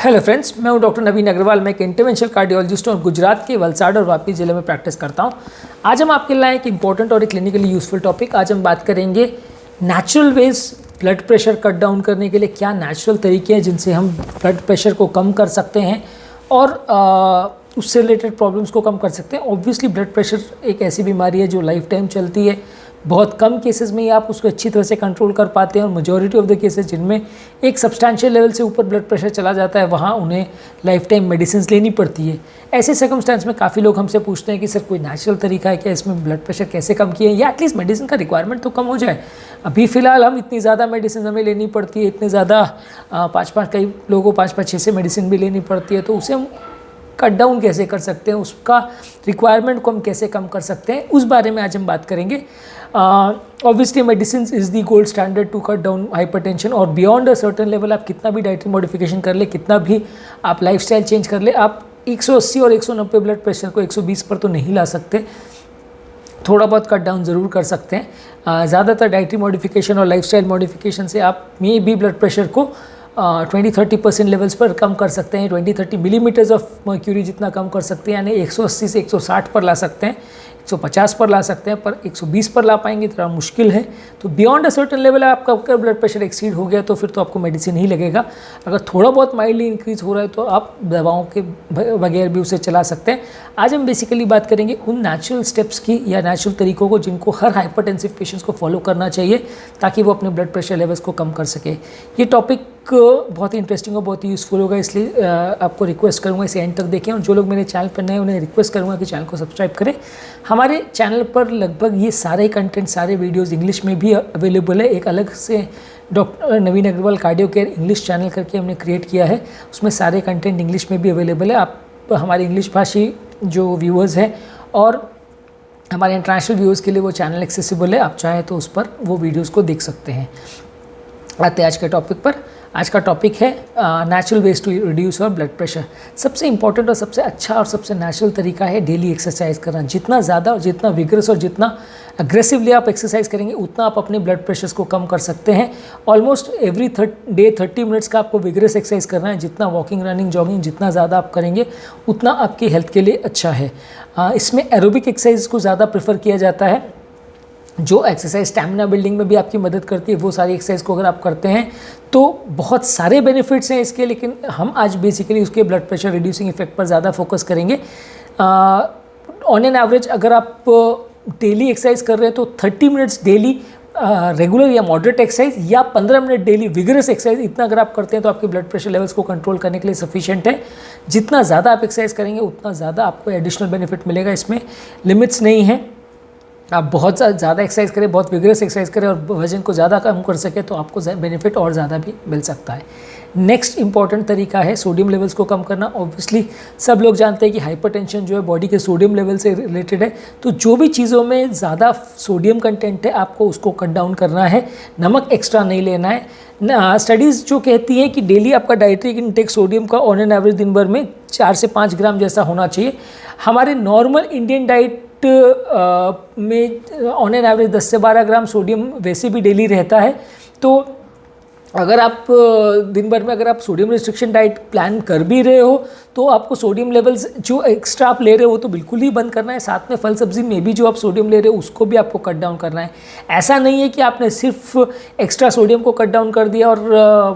Hello friends, मैं हूं doctor Naveen Agarwal. मैं एक इंटरवेंशनल कार्डियोलॉजिस्ट हूं और गुजरात के वलसाड और वापी ज़िले में प्रैक्टिस करता हूं। आज हम आपके लिए एक इंपॉर्टेंट और एक क्लिनिकली यूजफुल टॉपिक। आज हम बात करेंगे natural ways blood pressure cut down करने के लिए क्या नेचुरल तरीके हैं जिनसे हम ब्लड प्रेशर को कम कर सकते हैं और उससे रिलेटेड प्रॉब्लम्स को कम कर सकते हैं। ऑब्वियसली ब्लड प्रेशर एक ऐसी बीमारी है जो लाइफ टाइम चलती है। बहुत कम केसेस में ही आप उसको अच्छी तरह से कंट्रोल कर पाते हैं और मेजॉरिटी ऑफ द केसेस जिनमें एक सब्सटैंशियल लेवल से ऊपर ब्लड प्रेशर चला जाता है वहाँ उन्हें लाइफ टाइम मेडिसिन लेनी पड़ती है। ऐसे सर्कमस्टेंस में काफ़ी लोग हमसे पूछते हैं कि सर कोई नेचुरल तरीका है क्या, इसमें ब्लड प्रेशर कैसे कम किए या एटलीस्ट मेडिसिन का रिक्वायरमेंट तो कम हो जाए। अभी फ़िलहाल हम इतनी ज़्यादा मेडिसिन हमें लेनी पड़ती है, इतने ज़्यादा कई लोगों को 5-5-6 मेडिसिन भी लेनी पड़ती है, तो उसे हम कट डाउन कैसे कर सकते हैं, उसका रिक्वायरमेंट को हम कैसे कम कर सकते हैं, उस बारे में आज हम बात करेंगे। Obviously medicine is the gold standard to cut down hypertension और बियॉन्ड अ सर्टेन लेवल आप कितना भी डाइटरी मॉडिफिकेशन कर ले, कितना भी आप लाइफस्टाइल चेंज कर ले, आप 180 और 190 ब्लड प्रेशर को 120 पर तो नहीं ला सकते। थोड़ा बहुत कट डाउन ज़रूर कर सकते हैं। ज़्यादातर डाइटरी मॉडिफिकेशन और लाइफस्टाइल मॉडिफिकेशन से आप मे भी ब्लड प्रेशर को 20-30% लेवल्स पर कम कर सकते हैं। 20-30 मिलीमीटर्स ऑफ मर्क्यूरी जितना कम कर सकते हैं, यानी 180 से 160 पर ला सकते हैं, 150 पर ला सकते हैं, पर 120 पर ला पाएंगे थोड़ा मुश्किल है। तो बियॉन्ड अ सर्टेन लेवल आपका अगर ब्लड प्रेशर एक्सीड हो गया तो फिर तो आपको मेडिसिन ही लगेगा। अगर थोड़ा बहुत माइल्डली इंक्रीज़ हो रहा है तो आप दवाओं के बगैर भी उसे चला सकते हैं। आज हम बेसिकली बात करेंगे उन नेचुरल स्टेप्स की या नेचुरल तरीकों को जिनको हर हाइपरटेंसिव पेशेंट्स को फॉलो करना चाहिए ताकि वो अपने ब्लड प्रेशर लेवल्स को कम कर सके। ये टॉपिक बहुत ही इंटरेस्टिंग और बहुत ही यूज़फुल होगा, इसलिए आपको रिक्वेस्ट करूँगा इसे एंड तक देखें। और जो लोग मेरे चैनल पर नए उन्हें रिक्वेस्ट करूँगा कि चैनल को सब्सक्राइब करें। हमारे चैनल पर लगभग ये सारे कंटेंट, सारे वीडियोस इंग्लिश में भी अवेलेबल है। एक अलग से doctor Naveen Agarwal cardio care English channel करके हमने क्रिएट किया है, उसमें सारे कंटेंट इंग्लिश में भी अवेलेबल है। आप हमारे इंग्लिश भाषी जो व्यूअर्स हैं और हमारे इंटरनेशनल व्यूअर्स के लिए वो चैनल एक्सेसिबल है, आप चाहें तो उस पर वो वीडियोज़ को देख सकते हैं। आते हैं आज के टॉपिक पर। आज का टॉपिक है नेचुरल वेज टू रिड्यूस और ब्लड प्रेशर। सबसे इंपॉर्टेंट और सबसे अच्छा और सबसे नेचुरल तरीका है डेली एक्सरसाइज करना। जितना ज़्यादा और जितना विग्रस और जितना अग्रेसिवली आप एक्सरसाइज करेंगे उतना आप अपने ब्लड प्रेशर्स को कम कर सकते हैं। ऑलमोस्ट एवरी डे 30 मिनट्स का आपको विग्रस एक्सरसाइज करना है। जितना वॉकिंग, रनिंग, जॉगिंग जितना ज़्यादा आप करेंगे उतना आपकी हेल्थ के लिए अच्छा है। इसमें एरोबिक एक्सरसाइज को ज़्यादा प्रेफर किया जाता है, जो एक्सरसाइज स्टैमिना बिल्डिंग में भी आपकी मदद करती है। वो सारी एक्सरसाइज को अगर आप करते हैं तो बहुत सारे बेनिफिट्स हैं इसके, लेकिन हम आज बेसिकली उसके ब्लड प्रेशर रिड्यूसिंग इफेक्ट पर ज़्यादा फोकस करेंगे। ऑन एन एवरेज अगर आप डेली एक्सरसाइज कर रहे हैं तो 30 मिनट्स डेली रेगुलर या मॉडरेट एक्सरसाइज या 15 मिनट डेली विगरस एक्सरसाइज, इतना अगर आप करते हैं तो आपके ब्लड प्रेशर लेवल्स को कंट्रोल करने के लिए सफिशिएंट है। जितना ज़्यादा आप एक्सरसाइज करेंगे उतना ज़्यादा आपको एडिशनल बेनिफिट मिलेगा। इसमें लिमिट्स नहीं है। आप बहुत ज़्यादा एक्सरसाइज करें, बहुत विगरस एक्सरसाइज करें और वजन को ज़्यादा कम कर सके तो आपको बेनिफिट और ज़्यादा भी मिल सकता है। नेक्स्ट इंपॉर्टेंट तरीका है सोडियम लेवल्स को कम करना। ऑब्वियसली सब लोग जानते हैं कि हाइपरटेंशन जो है बॉडी के सोडियम लेवल से रिलेटेड है, तो जो भी चीज़ों में ज़्यादा सोडियम कंटेंट है आपको उसको कट डाउन करना है। नमक एक्स्ट्रा नहीं लेना है। स्टडीज़ जो कहती हैं कि डेली आपका डाइटरी इंटेक सोडियम का ऑन एन एवरेज दिन भर में 4 से 5 ग्राम जैसा होना चाहिए। हमारे नॉर्मल इंडियन डाइट में ऑन एन एवरेज 10 से 12 ग्राम सोडियम वैसे भी डेली रहता है। तो अगर आप दिन भर में अगर आप सोडियम रिस्ट्रिक्शन डाइट प्लान कर भी रहे हो तो आपको सोडियम लेवल्स जो एक्स्ट्रा आप ले रहे हो तो बिल्कुल ही बंद करना है। साथ में फल सब्जी में भी जो आप सोडियम ले रहे हो उसको भी आपको कट डाउन करना है। ऐसा नहीं है कि आपने सिर्फ एक्स्ट्रा सोडियम को कट डाउन कर दिया और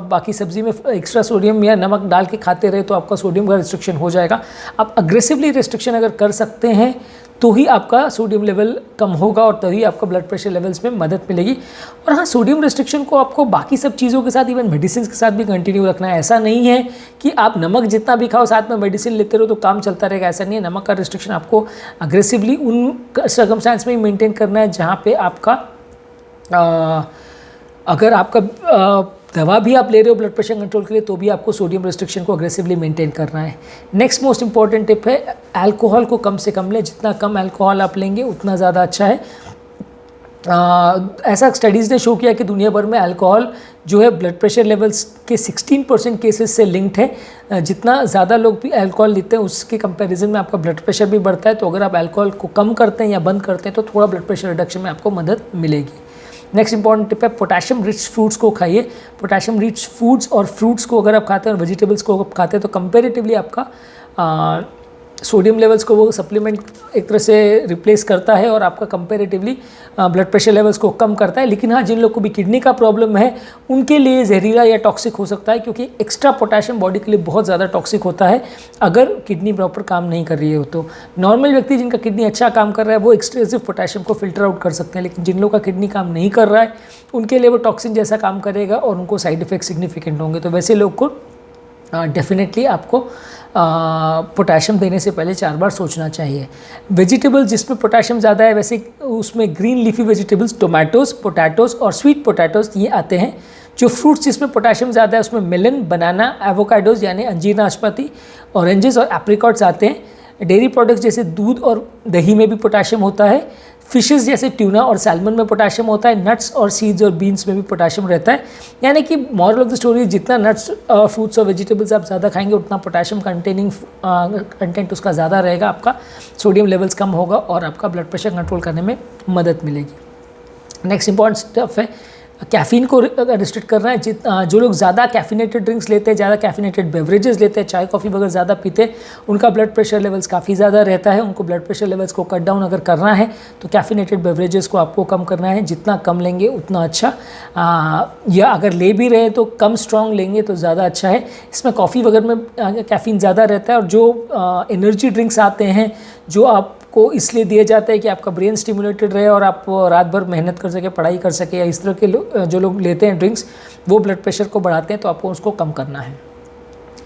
बाकी सब्जी में एक्स्ट्रा सोडियम या नमक डाल के खाते रहे तो आपका सोडियम का रिस्ट्रिक्शन हो जाएगा। आप अग्रेसिवली रिस्ट्रिक्शन अगर कर सकते हैं तो ही आपका सोडियम लेवल कम होगा और तभी आपका ब्लड प्रेशर लेवल्स में मदद मिलेगी। और हाँ, सोडियम रिस्ट्रिक्शन को आपको बाकी सब चीज़ों के साथ, इवन मेडिसिन के साथ भी कंटिन्यू रखना है। ऐसा नहीं है कि आप नमक जितना भी खाओ साथ में मेडिसिन लेते रहो तो काम चलता रहेगा, ऐसा नहीं है। नमक का रिस्ट्रिक्शन आपको अग्रेसिवली उन सर्कमस्टेंस में ही मेंटेन करना है जहाँ पे आपका अगर आपका दवा भी आप ले रहे हो ब्लड प्रेशर कंट्रोल के लिए तो भी आपको सोडियम रिस्ट्रिक्शन को अग्रेसिवली मेंटेन करना है। नेक्स्ट मोस्ट इंपॉर्टेंट टिप है अल्कोहल को कम से कम लें। जितना कम अल्कोहल आप लेंगे उतना ज़्यादा अच्छा है। ऐसा स्टडीज़ ने शो किया कि दुनिया भर में अल्कोहल जो है ब्लड प्रेशर लेवल्स के 16% केसेस से लिंक्ड है। जितना ज़्यादा लोग भी अल्कोहल लेते हैं उसके कंपैरिजन में आपका ब्लड प्रेशर भी बढ़ता है। तो अगर आप अल्कोहल को कम करते हैं या बंद करते हैं तो थोड़ा ब्लड प्रेशर रिडक्शन में आपको मदद मिलेगी। नेक्स्ट इंपॉर्टेंट टिप है पोटेशियम रिच फ्रूट्स को खाइए। पोटेशियम रिच फूड्स और फ्रूट्स को अगर आप खाते हैं और वेजिटेबल्स को आप खाते हैं तो कंपेरेटिवली आपका सोडियम लेवल्स को वो सप्लीमेंट एक तरह से रिप्लेस करता है और आपका कंपेरेटिवली ब्लड प्रेशर लेवल्स को कम करता है। लेकिन हाँ, जिन लोग को भी किडनी का प्रॉब्लम है उनके लिए जहरीला या टॉक्सिक हो सकता है, क्योंकि एक्स्ट्रा पोटेशियम बॉडी के लिए बहुत ज़्यादा टॉक्सिक होता है अगर किडनी प्रॉपर काम नहीं कर रही हो। तो नॉर्मल व्यक्ति जिनका किडनी अच्छा काम कर रहा है वो एक्सट्रेसिव पोटेशियम को फिल्टर आउट कर सकते हैं, लेकिन जिन लोगों का किडनी काम नहीं कर रहा है उनके लिए वो टॉक्सिन जैसा काम करेगा और उनको साइड इफेक्ट सिग्निफिकेंट होंगे। तो वैसे लोग को डेफिनेटली आपको पोटेशियम देने से पहले 4 बार सोचना चाहिए। वेजिटेबल जिसमें पोटेशियम ज़्यादा है वैसे उसमें green leafy vegetables, tomatoes, potatoes और स्वीट पोटैटोज़ ये आते हैं। जो फ्रूट्स जिसमें पोटेशियम ज़्यादा है उसमें मेलन, बनाना, एवोकाडोज़ यानी अंजीर नाशपाती, ऑरेंजेस और एप्रिकॉट्स आते हैं। डेयरी प्रोडक्ट्स जैसे दूध और दही में भी पोटेशियम होता है। फिशेस जैसे ट्यूना और सैल्मन में पोटेशियम होता है। नट्स और सीड्स और बीन्स में भी पोटेशियम रहता है। यानी कि मॉरल ऑफ द स्टोरी, जितना नट्स, फ्रूट्स और वेजिटेबल्स आप ज़्यादा खाएंगे उतना पोटेशियम कंटेंट उसका ज़्यादा रहेगा, आपका सोडियम लेवल्स कम होगा और आपका ब्लड प्रेशर कंट्रोल करने में मदद मिलेगी। नेक्स्ट इंपॉर्टेंट स्टेप है कैफ़ीन को रिस्ट्रिक्ट करना है। जो लोग ज़्यादा कैफिनेटेड ड्रिंक्स लेते हैं, ज़्यादा कैफिनेटेड बेवरेजेस लेते हैं, चाय कॉफ़ी वगैरह ज़्यादा पीते हैं, उनका ब्लड प्रेशर लेवल्स काफ़ी ज़्यादा रहता है। उनको ब्लड प्रेशर लेवल्स को कट डाउन अगर करना है तो कैफिनेटेड बेवरेजेस को आपको कम करना है। जितना कम लेंगे उतना अच्छा, या अगर ले भी रहे तो कम स्ट्रॉन्ग लेंगे तो ज़्यादा अच्छा है। इसमें कॉफ़ी वगैरह में कैफ़ीन ज़्यादा रहता है और जो एनर्जी ड्रिंक्स आते हैं जो आपको इसलिए दिए जाते हैं कि आपका ब्रेन स्टिमुलेटेड रहे और आप रात भर मेहनत कर सके, पढ़ाई कर सके, या इस तरह के जो लोग लेते हैं ड्रिंक्स वो ब्लड प्रेशर को बढ़ाते हैं, तो आपको उसको कम करना है।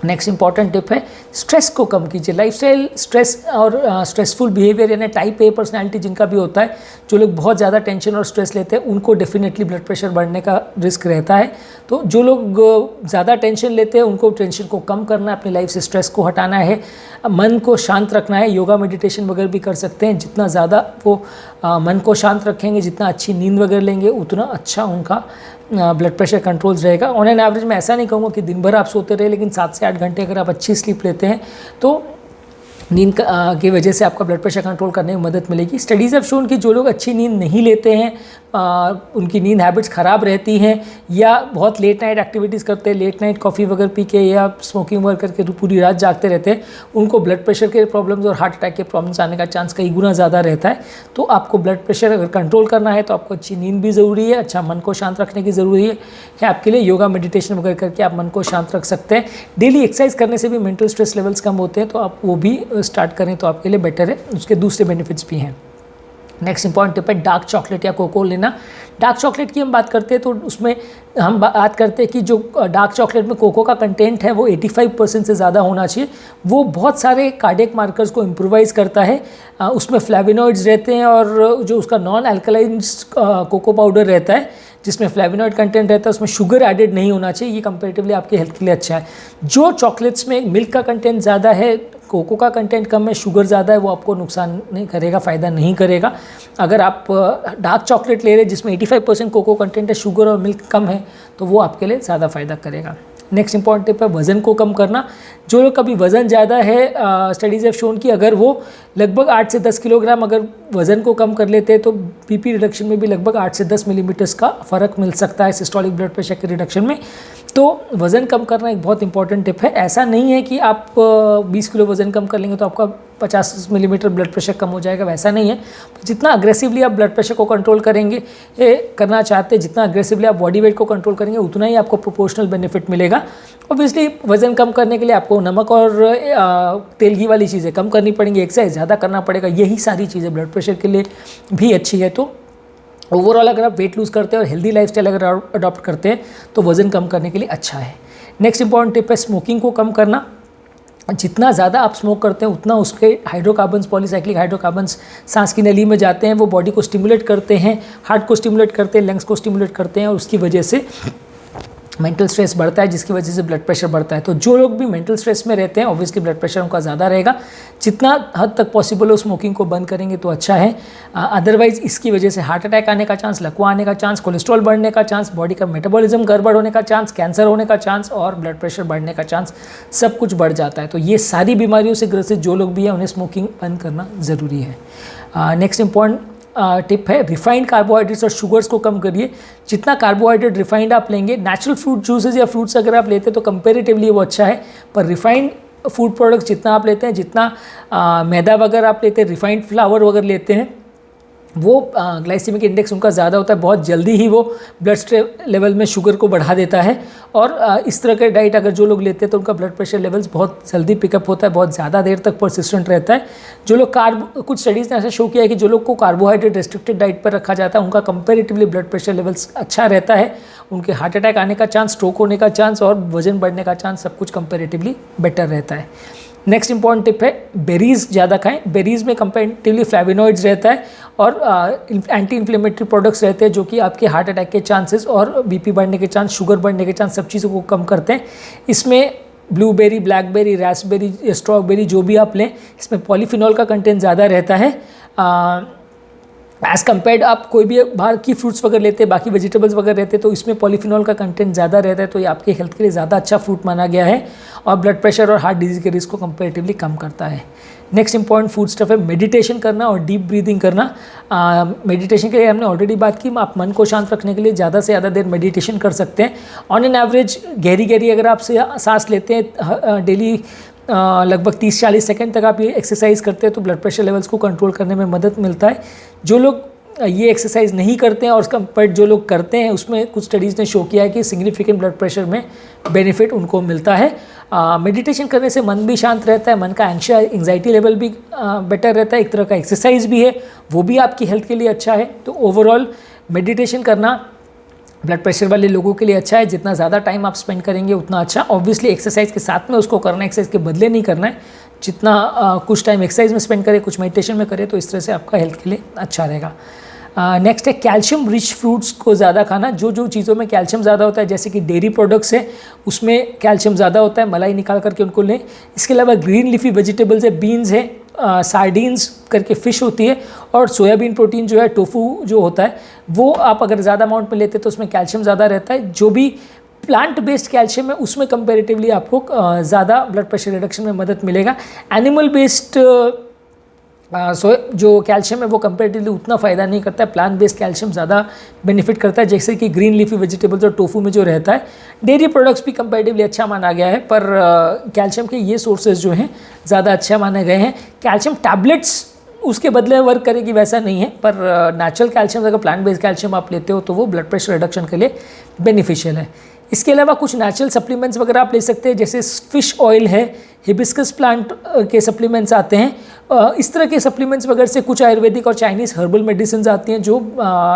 नेक्स्ट इंपॉर्टेंट टिप है स्ट्रेस को कम कीजिए। लाइफस्टाइल स्ट्रेस और स्ट्रेसफुल बिहेवियर यानी टाइप ए पर्सनालिटी जिनका भी होता है, जो लोग बहुत ज़्यादा टेंशन और स्ट्रेस लेते हैं उनको डेफिनेटली ब्लड प्रेशर बढ़ने का रिस्क रहता है। तो जो लोग ज़्यादा टेंशन लेते हैं उनको टेंशन को कम करना है, अपनी लाइफ से स्ट्रेस को हटाना है, मन को शांत रखना है। योगा मेडिटेशन वगैरह भी कर सकते हैं। जितना ज़्यादा वो मन को शांत रखेंगे, जितना अच्छी नींद वगैरह लेंगे, उतना अच्छा उनका ब्लड प्रेशर कंट्रोल्स रहेगा। ऑन एन एवरेज मैं ऐसा नहीं कहूँगा कि दिन भर आप सोते रहे, लेकिन 7 से 8 घंटे अगर आप अच्छी स्लीप लेते हैं तो नींद की वजह से आपका ब्लड प्रेशर कंट्रोल करने में मदद मिलेगी। स्टडीज़ हैव शोन कि जो लोग अच्छी नींद नहीं लेते हैं, उनकी नींद हैबिट्स ख़राब रहती हैं, या बहुत लेट नाइट एक्टिविटीज़ करते हैं, लेट नाइट कॉफ़ी वगैरह पी के या स्मोकिंग वगैरह करके पूरी रात जागते रहते हैं, उनको ब्लड प्रेशर के प्रॉब्लम्स और हार्ट अटैक के प्रॉब्लम्स आने का चांस कई गुना ज़्यादा रहता है। तो आपको ब्लड प्रेशर अगर कंट्रोल करना है तो आपको अच्छी नींद भी ज़रूरी है, अच्छा मन को शांत रखने की ज़रूरी है आपके लिए। योगा मेडिटेशन वगैरह करके आप मन को शांत रख सकते हैं। डेली एक्सरसाइज करने से भी मेंटल स्ट्रेस लेवल्स कम होते हैं, तो आप वो भी स्टार्ट करें तो आपके लिए बेटर है। उसके दूसरे बेनिफिट्स भी हैं। नेक्स्ट इंपॉर्टेंट टिप है डार्क चॉकलेट या कोको लेना। डार्क चॉकलेट की हम बात करते हैं तो उसमें हम बात करते हैं कि जो डार्क चॉकलेट में कोको का कंटेंट है वो 85% से ज़्यादा होना चाहिए। वो बहुत सारे कार्डियक मार्कर्स को इम्प्रूवाइज़ करता है। उसमें फ्लेविनॉइड्स रहते हैं और जो उसका नॉन अल्कलाइन कोको पाउडर रहता है जिसमें फ्लेविनॉइड कंटेंट रहता है उसमें शुगर एडेड नहीं होना चाहिए। ये कंपैरेटिवली आपके हेल्थ के लिए अच्छा है। जो चॉकलेट्स में मिल्क का कंटेंट ज़्यादा है, कोको का कंटेंट कम है, शुगर ज़्यादा है, वो आपको नुकसान नहीं करेगा, फ़ायदा नहीं करेगा। अगर आप डार्क चॉकलेट ले रहे हैं जिसमें 85% कोको कंटेंट है, शुगर और मिल्क कम है, तो वो आपके लिए ज़्यादा फ़ायदा करेगा। नेक्स्ट इंपॉर्टेंट टिप है वज़न को कम करना। जो लोग कभी वज़न ज़्यादा है, स्टडीज़ हैव शोन कि अगर वो लगभग 8 से 10 किलोग्राम अगर वज़न को कम कर लेते हैं तो बीपी रिडक्शन में भी लगभग 8 से 10 मिलीमीटर्स का फ़र्क मिल सकता है सिस्टोलिक ब्लड प्रेशर के रिडक्शन में। तो वज़न कम करना एक बहुत इंपॉर्टेंट टिप है। ऐसा नहीं है कि आप 20 किलो वज़न कम कर लेंगे तो आपका 50 मिलीमीटर ब्लड प्रेशर कम हो जाएगा, वैसा नहीं है। जितना अग्रेसिवली आप ब्लड प्रेशर को कंट्रोल करेंगे, करना चाहते हैं, जितना अग्रेसिवली आप बॉडी वेट को कंट्रोल करेंगे उतना ही आपको प्रोपोर्शनल बेनिफिट मिलेगा। ऑब्वियसली वज़न कम करने के लिए आपको नमक और तेल घी वाली चीज़ें कम करनी पड़ेंगी, एक्सरसाइज ज़्यादा करना पड़ेगा। यही सारी चीज़ें ब्लड प्रेशर के लिए भी अच्छी है। तो ओवरऑल अगर आप वेट लूज़ करते हैं और हेल्दी लाइफस्टाइल अगर अडॉप्ट करते हैं तो वज़न कम करने के लिए अच्छा है। नेक्स्ट इंपॉर्टेंट टिप है स्मोकिंग को कम करना। जितना ज़्यादा आप स्मोक करते हैं उतना उसके हाइड्रोकार्बन्स, पॉलीसाइक्लिक हाइड्रोकार्बन्स सांस की नली में जाते हैं, वो बॉडी को स्टिमुलेट करते हैं, हार्ट को स्टिमुलेट करते हैं, लंग्स को स्टिमुलेट करते हैं और उसकी वजह से मेंटल स्ट्रेस बढ़ता है, जिसकी वजह से ब्लड प्रेशर बढ़ता है। तो जो लोग भी मेंटल स्ट्रेस में रहते हैं ऑब्वियसली ब्लड प्रेशर उनका ज़्यादा रहेगा। जितना हद तक पॉसिबल हो स्मोकिंग को बंद करेंगे तो अच्छा है। अदरवाइज़ इसकी वजह से हार्ट अटैक आने का चांस, लकवा आने का चांस, कोलेस्ट्रॉल बढ़ने का चांस, बॉडी का मेटाबॉलिज्म गड़बड़ होने का चांस, कैंसर होने का चांस और ब्लड प्रेशर बढ़ने का चांस सब कुछ बढ़ जाता है। तो ये सारी बीमारियों से ग्रसित जो लोग भी हैं उन्हें स्मोकिंग बंद करना ज़रूरी है। नेक्स्ट इंपॉर्टेंट टिप है, रिफाइंड कार्बोहाइड्रेट्स और शुगर्स को कम करिए। जितना कार्बोहाइड्रेट रिफाइंड आप लेंगे, नेचुरल फ्रूट जूसेस या फ्रूट्स अगर आप लेते हैं तो कंपेरेटिवली वो अच्छा है, पर रिफाइंड फूड प्रोडक्ट्स जितना आप लेते हैं, जितना मैदा वगैरह आप लेते हैं, रिफाइंड फ्लावर वगैरह लेते हैं, वो ग्लाइसेमिक इंडेक्स उनका ज़्यादा होता है, बहुत जल्दी ही वो ब्लड लेवल में शुगर को बढ़ा देता है। और इस तरह के डाइट अगर जो लोग लेते हैं तो उनका ब्लड प्रेशर लेवल्स बहुत जल्दी पिकअप होता है, बहुत ज़्यादा देर तक परसिस्टेंट रहता है। जो लोग कुछ स्टडीज़ ने ऐसा शो किया है कि जो लोग को कार्बोहाइड्रेट रेस्ट्रिक्टेड डाइट पर रखा जाता है उनका कंपेरेटिवली ब्लड प्रेशर लेवल्स अच्छा रहता है, उनके हार्ट अटैक आने का चांस, स्ट्रोक होने का चांस और वजन बढ़ने का चांस सब कुछ कंपेरेटिवली बेटर रहता है। नेक्स्ट इंपॉर्टेंट टिप है, बेरीज़ ज़्यादा खाएं। बेरीज़ में कंपेरेटिवली फ्लेवोनॉइड्स रहता है और एंटी इन्फ्लेमेटरी प्रोडक्ट्स रहते हैं जो कि आपके हार्ट अटैक के चांसेस और बीपी बढ़ने के चांस, शुगर बढ़ने के चांस, सब चीज़ों को कम करते हैं। इसमें ब्लूबेरी, ब्लैकबेरी, रास्पबेरी, स्ट्रॉबेरी जो भी आप लें, इसमें पॉलीफिनॉल का कंटेंट ज़्यादा रहता है। एज़ कम्पेयर्ड आप कोई भी बाहर की फ्रूट्स वगैरह लेते हैं, बाकी वेजिटेबल्स वगैरह रहते हैं तो इसमें पॉलीफिनॉल का कंटेंट ज़्यादा रहता है, तो ये आपके हेल्थ के लिए ज़्यादा अच्छा फ्रूट माना गया है और ब्लड प्रेशर और हार्ट डिजीज़ के रिस्क को कंपेरेटिवली कम करता है। नेक्स्ट इंपॉर्टेंट फूड स्टफ है मेडिटेशन करना और डीप ब्रीदिंग करना। मेडिटेशन के लिए हमने ऑलरेडी बात की, आप मन को शांत रखने के लिए ज़्यादा से ज़्यादा देर मेडिटेशन कर सकते हैं। ऑन एन एवरेज गहरी अगर आप सांस लेते हैं डेली लगभग 30-40 सेकंड तक आप ये एक्सरसाइज करते हैं तो ब्लड प्रेशर लेवल्स को कंट्रोल करने में मदद मिलता है। जो लोग ये एक्सरसाइज नहीं करते हैं और उसका बट जो लोग करते हैं उसमें कुछ स्टडीज़ ने शो किया है कि सिग्निफिकेंट ब्लड प्रेशर में बेनिफिट उनको मिलता है। मेडिटेशन करने से मन भी शांत रहता है, मन का एंग्जाइटी लेवल भी बेटर रहता है, एक तरह का एक्सरसाइज भी है, वो भी आपकी हेल्थ के लिए अच्छा है। तो ओवरऑल मेडिटेशन करना ब्लड प्रेशर वाले लोगों के लिए अच्छा है, जितना ज़्यादा टाइम आप स्पेंड करेंगे उतना अच्छा। ऑब्वियसली एक्सरसाइज के साथ में उसको करना है, एक्सरसाइज के बदले नहीं करना है। जितना कुछ टाइम एक्सरसाइज में स्पेंड करें, कुछ मेडिटेशन में करें तो इस तरह से आपका हेल्थ के लिए अच्छा रहेगा। नेक्स्ट है कैल्शियम रिच फ्रूट्स को ज़्यादा खाना। जो चीज़ों में कैल्शियम ज़्यादा होता है, जैसे कि डेयरी प्रोडक्ट्स है उसमें कैल्शियम ज़्यादा होता है, मलाई निकाल करके उनको लें। इसके अलावा ग्रीन लीफी वेजिटेबल्स है, बीन्स है, सार्डीन्स करके फ़िश होती है और सोयाबीन प्रोटीन जो है, टोफू जो होता है, वो आप अगर ज़्यादा अमाउंट में लेते हैं तो उसमें कैल्शियम ज़्यादा रहता है। जो भी प्लांट बेस्ड कैल्शियम है उसमें कंपैरेटिवली आपको ज़्यादा ब्लड प्रेशर रिडक्शन में मदद मिलेगा। एनिमल बेस्ड जो कैल्शियम है वो कंपैरेटिवली उतना फ़ायदा नहीं करता है, प्लांट बेस्ड कैल्शियम ज़्यादा बेनिफिट करता है, जैसे कि ग्रीन लीफी वेजिटेबल्स और टोफू में जो रहता है। डेयरी प्रोडक्ट्स भी कंपैरेटिवली अच्छा माना गया है, पर कैल्शियम के ये सोर्सेज जो हैं ज़्यादा अच्छा माने गए हैं। कैल्शियम टैबलेट्स उसके बदले वर्क करेगी वैसा नहीं है, पर नेचुरल कैल्शियम अगर प्लांट बेस्ड कैल्शियम आप लेते हो तो वो ब्लड प्रेशर रिडक्शन के लिए बेनिफिशियल है। इसके अलावा कुछ नेचुरल सप्लीमेंट्स वगैरह आप ले सकते हैं, जैसे फिश ऑयल है, हिबिस्कस प्लांट के सप्लीमेंट्स आते हैं। इस तरह के सप्लीमेंट्स वगैरह से कुछ आयुर्वेदिक और चाइनीज़ हर्बल मेडिसिन आती हैं जो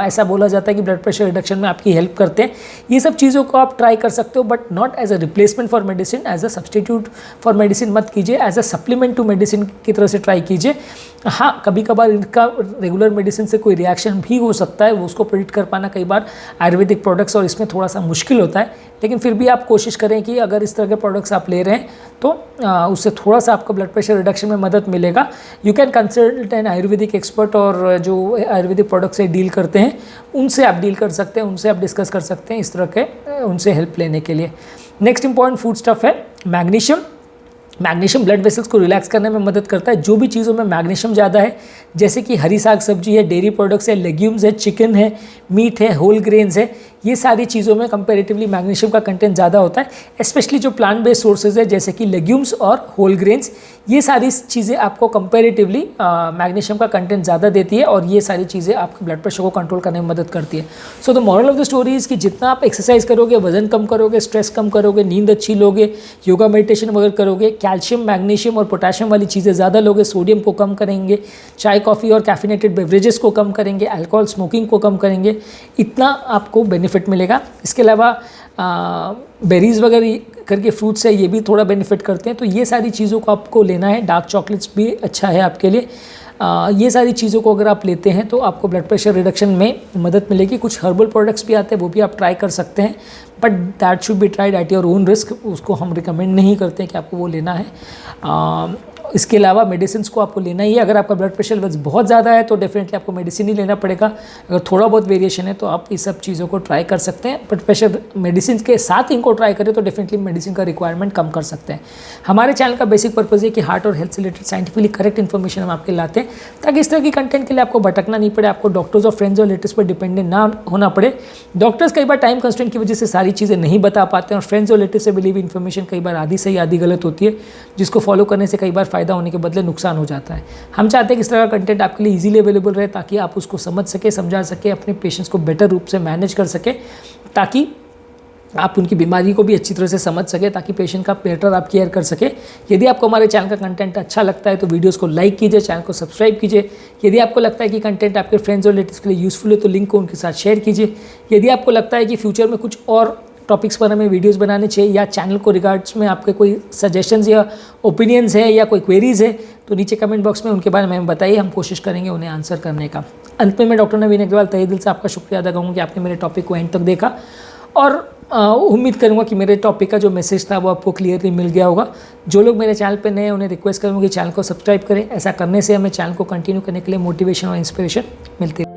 ऐसा बोला जाता है कि ब्लड प्रेशर रिडक्शन में आपकी हेल्प करते हैं। ये सब चीज़ों को आप ट्राई कर सकते हो, but not as a replacement for medicine, as a substitute for medicine मत कीजिए, as a supplement to medicine की तरह से ट्राई कीजिए। हाँ, कभी कभार इनका रेगुलर मेडिसिन से कोई रिएक्शन भी हो सकता है, वो उसको प्रेडिक्ट कर पाना कई बार आयुर्वेदिक प्रोडक्ट्स और इसमें थोड़ा सा मुश्किल होता है, लेकिन फिर भी आप कोशिश करें कि अगर इस तरह के प्रोडक्ट्स आप ले रहे हैं तो उससे थोड़ा सा आपको ब्लड प्रेशर रिडक्शन में मदद मिलेगा। You can consult N Ayurvedic expert, और जो आयुर्वेदिक प्रोडक्ट से डील करते हैं उनसे आप डील कर सकते हैं, उनसे आप डिस्कस कर सकते हैं इस तरह के उनसे हेल्प लेने के लिए। नेक्स्ट इंपॉर्टेंट फूड स्टफ है मैग्नीशियम। मैग्नीशियम ब्लड वेसल्स को रिलैक्स करने में मदद करता है। जो भी चीज़ों में मैग्नीशियम ज़्यादा है, जैसे कि हरी साग सब्जी है, डेयरी प्रोडक्ट्स है, लेग्यूम्स है, चिकन है, मीट है, होल ग्रेन्स है, ये सारी चीज़ों में कंपैरेटिवली मैग्नीशियम का कंटेंट ज़्यादा होता है। स्पेशली जो प्लांट बेस्ड सोर्सेज है जैसे कि लेग्यूम्स और होल ग्रेन्स, ये सारी चीज़ें आपको कंपैरेटिवली मैग्नीशियम का कंटेंट ज़्यादा देती है और ये सारी चीज़ें आपके ब्लड प्रेशर को कंट्रोल करने में मदद करती है। So the moral of the story is कि जितना आप एक्सरसाइज करोगे, वजन कम करोगे, स्ट्रेस कम करोगे, नींद अच्छी लोगे, योगा मेडिटेशन वगैरह करोगे, कैल्शियम, मैग्नीशियम और पोटेशियम वाली चीज़ें ज़्यादा लोगे, सोडियम को कम करेंगे, चाय कॉफ़ी और कैफिनेटेड बेवरेजेस को कम करेंगे, अल्कोहल स्मोकिंग को कम करेंगे, इतना आपको बेनिफिट मिलेगा। इसके अलावा बेरीज़ वगैरह करके फ्रूट्स है, ये भी थोड़ा बेनिफिट करते हैं, तो ये सारी चीज़ों को आपको लेना है। डार्क चॉकलेट्स भी अच्छा है आपके लिए। ये सारी चीज़ों को अगर आप लेते हैं तो आपको ब्लड प्रेशर रिडक्शन में मदद मिलेगी। कुछ हर्बल प्रोडक्ट्स भी आते हैं, वो भी आप ट्राई कर सकते हैं, but that should be tried at your own risk. उसको हम रिकमेंड नहीं करते कि आपको वो लेना है। इसके अलावा मेडिसिन को आपको लेना ही है। अगर आपका ब्लड प्रेशर लेवल्स बहुत ज़्यादा है तो डेफिनेटली आपको मेडिसिन ही लेना पड़ेगा। अगर थोड़ा बहुत वेरिएशन है तो आप इस सब चीज़ों को ट्राई कर सकते हैं, बट प्रेशर मेडिसिन के साथ इनको ट्राई करें तो डेफिनेटली मेडिसिन का रिक्वायरमेंट कम कर सकते हैं। हमारे चैनल का बेसिक पर्पज़ है कि हार्ट और हेल्थ से रिलेटेड साइंटिफिकली करेक्ट इन्फॉर्मेशन हम आपके लाते हैं, ताकि इस तरह की कंटेंट के लिए आपको भटकना नहीं पड़े, आपको डॉक्टर्स और फ्रेंड्स और रिलेटिव्स पर डिपेंडेंट ना होना पड़े। डॉक्टर्स कई बार टाइम कंस्ट्रेंट की वजह से सारी चीज़ें नहीं बता पाते हैं, और फ्रेंड्स और रिलेटिव से मिली हुई इन्फॉर्मेशन कई बार आधी सही आधी गलत होती है, जिसको फॉलो करने से कई बार फ़ायदा होने के बदले नुकसान हो जाता है। हम चाहते हैं कि इस तरह का कंटेंट आपके लिए इजीली अवेलेबल रहे, ताकि आप उसको समझ सके, समझा सके, अपने पेशेंट्स को बेटर रूप से मैनेज कर सके, ताकि आप उनकी बीमारी को भी अच्छी तरह से समझ सके, ताकि पेशेंट का बेटर आप केयर कर सके। यदि आपको हमारे चैनल का कंटेंट अच्छा लगता है तो वीडियोस को लाइक कीजिए, चैनल को सब्सक्राइब कीजिए। यदि आपको लगता है कि कंटेंट आपके फ्रेंड्स और रिलेटिव्स के लिए यूज़फुल है तो लिंक को उनके साथ शेयर कीजिए। यदि आपको लगता है कि फ्यूचर में कुछ और टॉपिक्स पर हमें वीडियोस बनाने चाहिए, या चैनल को रिगार्ड्स में आपके कोई सजेशंस या ओपिनियंस है या कोई क्वेरीज़ है, तो नीचे कमेंट बॉक्स में उनके बारे में हमें बताइए, हम कोशिश करेंगे उन्हें आंसर करने का। अंत में मैं डॉक्टर नवीन अग्रवाल तहे दिल से आपका शुक्रिया अदा करूँगा कि आपने मेरे टॉपिक को एंड तक देखा, और उम्मीद करूँगा कि मेरे टॉपिक का जो मैसेज था वो आपको क्लियरली मिल गया होगा। जो लोग मेरे चैनल पे नए हैं उन्हें रिक्वेस्ट करूँगा कि चैनल को सब्सक्राइब करें। ऐसा करने से हमें चैनल को कंटिन्यू करने के लिए मोटिवेशन और इंस्पिरेशन मिलती है।